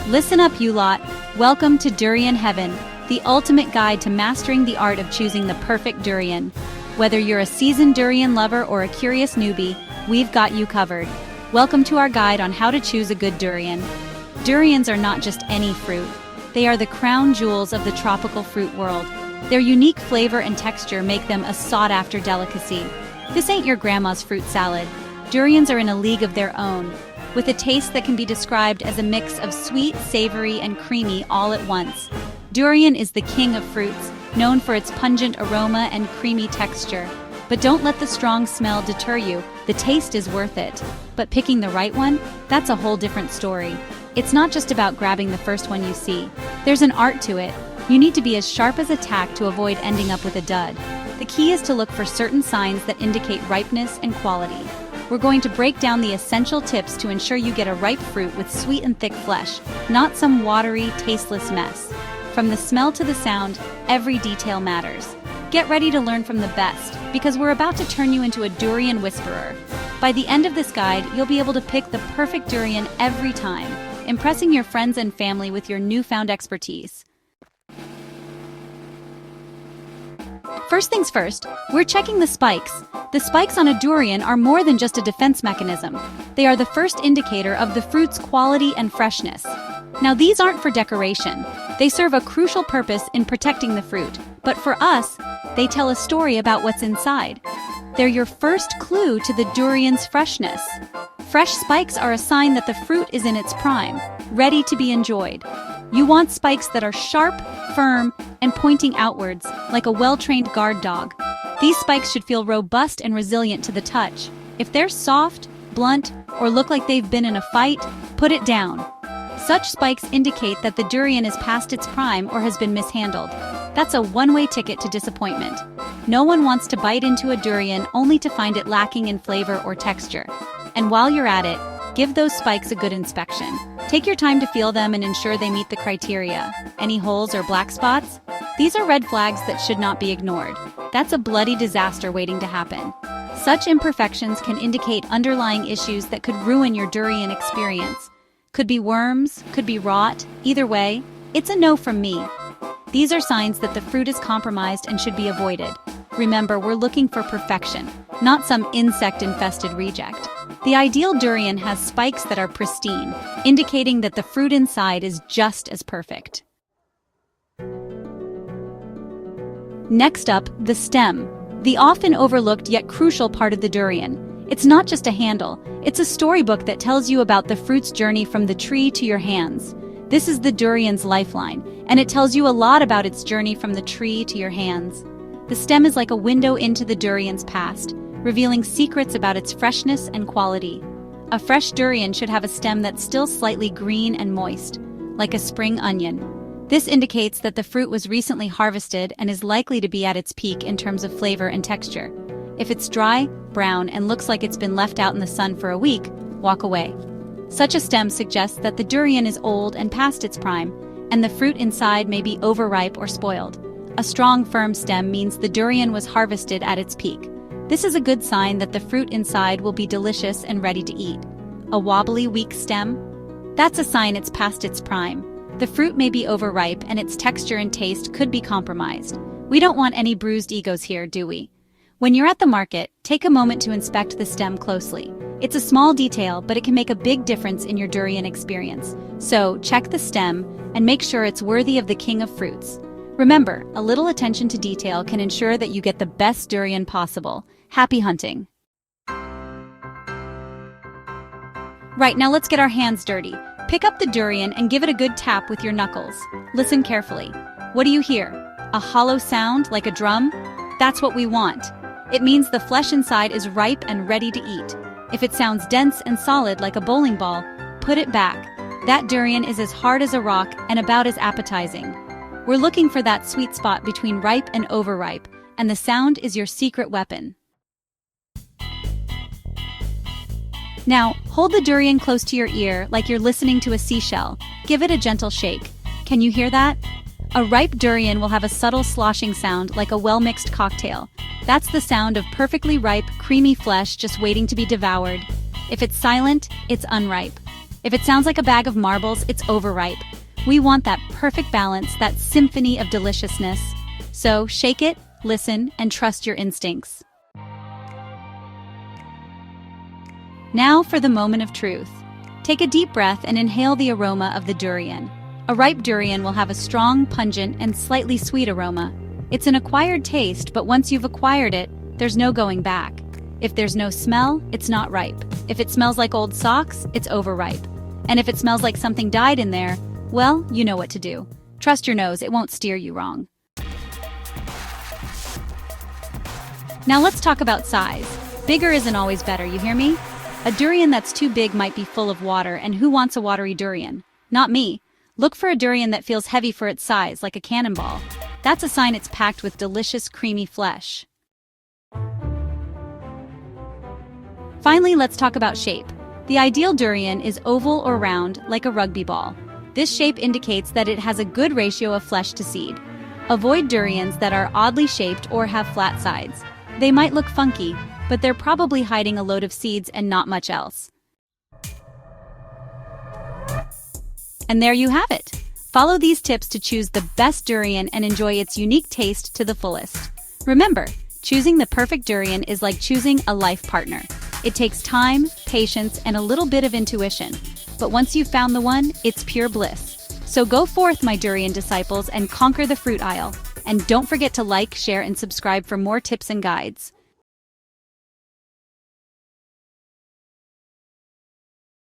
Listen up, you lot. Welcome to Durian Heaven, the ultimate guide to mastering the art of choosing the perfect durian. Whether you're a seasoned durian lover or a curious newbie, we've got you covered. Welcome to our guide on how to choose a good durian. Durians are not just any fruit. They are the crown jewels of the tropical fruit world. Their unique flavor and texture make them a sought-after delicacy. This ain't your grandma's fruit salad. Durians are in a league of their own, with a taste that can be described as a mix of sweet, savory, and creamy all at once. Durian is the king of fruits, known for its pungent aroma and creamy texture. But don't let the strong smell deter you. The taste is worth it. But picking the right one? That's a whole different story. It's not just about grabbing the first one you see. There's an art to it. You need to be as sharp as a tack to avoid ending up with a dud. The key is to look for certain signs that indicate ripeness and quality. We're going to break down the essential tips to ensure you get a ripe fruit with sweet and thick flesh, not some watery, tasteless mess. From the smell to the sound, every detail matters. Get ready to learn from the best, because we're about to turn you into a durian whisperer. By the end of this guide, you'll be able to pick the perfect durian every time, impressing your friends and family with your newfound expertise. First things first, we're checking the spikes. The spikes on a durian are more than just a defense mechanism. They are the first indicator of the fruit's quality and freshness. Now, these aren't for decoration. They serve a crucial purpose in protecting the fruit. But for us, they tell a story about what's inside. They're your first clue to the durian's freshness. Fresh spikes are a sign that the fruit is in its prime, ready to be enjoyed. You want spikes that are sharp, firm, and pointing outwards, like a well-trained guard dog. These spikes should feel robust and resilient to the touch. If they're soft, blunt, or look like they've been in a fight, put it down. Such spikes indicate that the durian is past its prime or has been mishandled. That's a one-way ticket to disappointment. No one wants to bite into a durian only to find it lacking in flavor or texture. And while you're at it, give those spikes a good inspection. Take your time to feel them and ensure they meet the criteria. Any holes or black spots? These are red flags that should not be ignored. That's a bloody disaster waiting to happen. Such imperfections can indicate underlying issues that could ruin your durian experience. Could be worms, could be rot. Either way, it's a no from me. These are signs that the fruit is compromised and should be avoided. Remember, we're looking for perfection, not some insect-infested reject. The ideal durian has spikes that are pristine, indicating that the fruit inside is just as perfect. Next up, the stem, the often overlooked yet crucial part of the durian. It's not just a handle, it's a storybook that tells you about the fruit's journey from the tree to your hands. This is the durian's lifeline, and it tells you a lot about its journey from the tree to your hands. The stem is like a window into the durian's past, revealing secrets about its freshness and quality. A fresh durian should have a stem that's still slightly green and moist, like a spring onion. This indicates that the fruit was recently harvested and is likely to be at its peak in terms of flavor and texture. If it's dry, brown, and looks like it's been left out in the sun for a week, walk away. Such a stem suggests that the durian is old and past its prime, and the fruit inside may be overripe or spoiled. A strong, firm stem means the durian was harvested at its peak. This is a good sign that the fruit inside will be delicious and ready to eat. A wobbly, weak stem? That's a sign it's past its prime. The fruit may be overripe and its texture and taste could be compromised. We don't want any bruised egos here, do we? When you're at the market, take a moment to inspect the stem closely. It's a small detail, but it can make a big difference in your durian experience. So, check the stem and make sure it's worthy of the king of fruits. Remember, a little attention to detail can ensure that you get the best durian possible. Happy hunting! Right, now let's get our hands dirty. Pick up the durian and give it a good tap with your knuckles. Listen carefully. What do you hear? A hollow sound, like a drum? That's what we want. It means the flesh inside is ripe and ready to eat. If it sounds dense and solid like a bowling ball, put it back. That durian is as hard as a rock and about as appetizing. We're looking for that sweet spot between ripe and overripe, and the sound is your secret weapon. Now, hold the durian close to your ear like you're listening to a seashell. Give it a gentle shake. Can you hear that? A ripe durian will have a subtle sloshing sound like a well-mixed cocktail. That's the sound of perfectly ripe, creamy flesh just waiting to be devoured. If it's silent, it's unripe. If it sounds like a bag of marbles, it's overripe. We want that perfect balance, that symphony of deliciousness. So shake it, listen, and trust your instincts. Now for the moment of truth. Take a deep breath and inhale the aroma of the durian. A ripe durian will have a strong, pungent, and slightly sweet aroma. It's an acquired taste, but once you've acquired it, there's no going back. If there's no smell, it's not ripe. If it smells like old socks, it's overripe. And if it smells like something died in there, well, you know what to do. Trust your nose, it won't steer you wrong. Now let's talk about size. Bigger isn't always better, you hear me? A durian that's too big might be full of water, and who wants a watery durian? Not me. Look for a durian that feels heavy for its size, like a cannonball. That's a sign it's packed with delicious, creamy flesh. Finally, let's talk about shape. The ideal durian is oval or round, like a rugby ball. This shape indicates that it has a good ratio of flesh to seed. Avoid durians that are oddly shaped or have flat sides. They might look funky, but they're probably hiding a load of seeds and not much else. And there you have it. Follow these tips to choose the best durian and enjoy its unique taste to the fullest. Remember, choosing the perfect durian is like choosing a life partner. It takes time, patience, and a little bit of intuition. But once you've found the one, it's pure bliss. So go forth, my durian disciples, and conquer the fruit aisle. And don't forget to like, share, and subscribe for more tips and guides.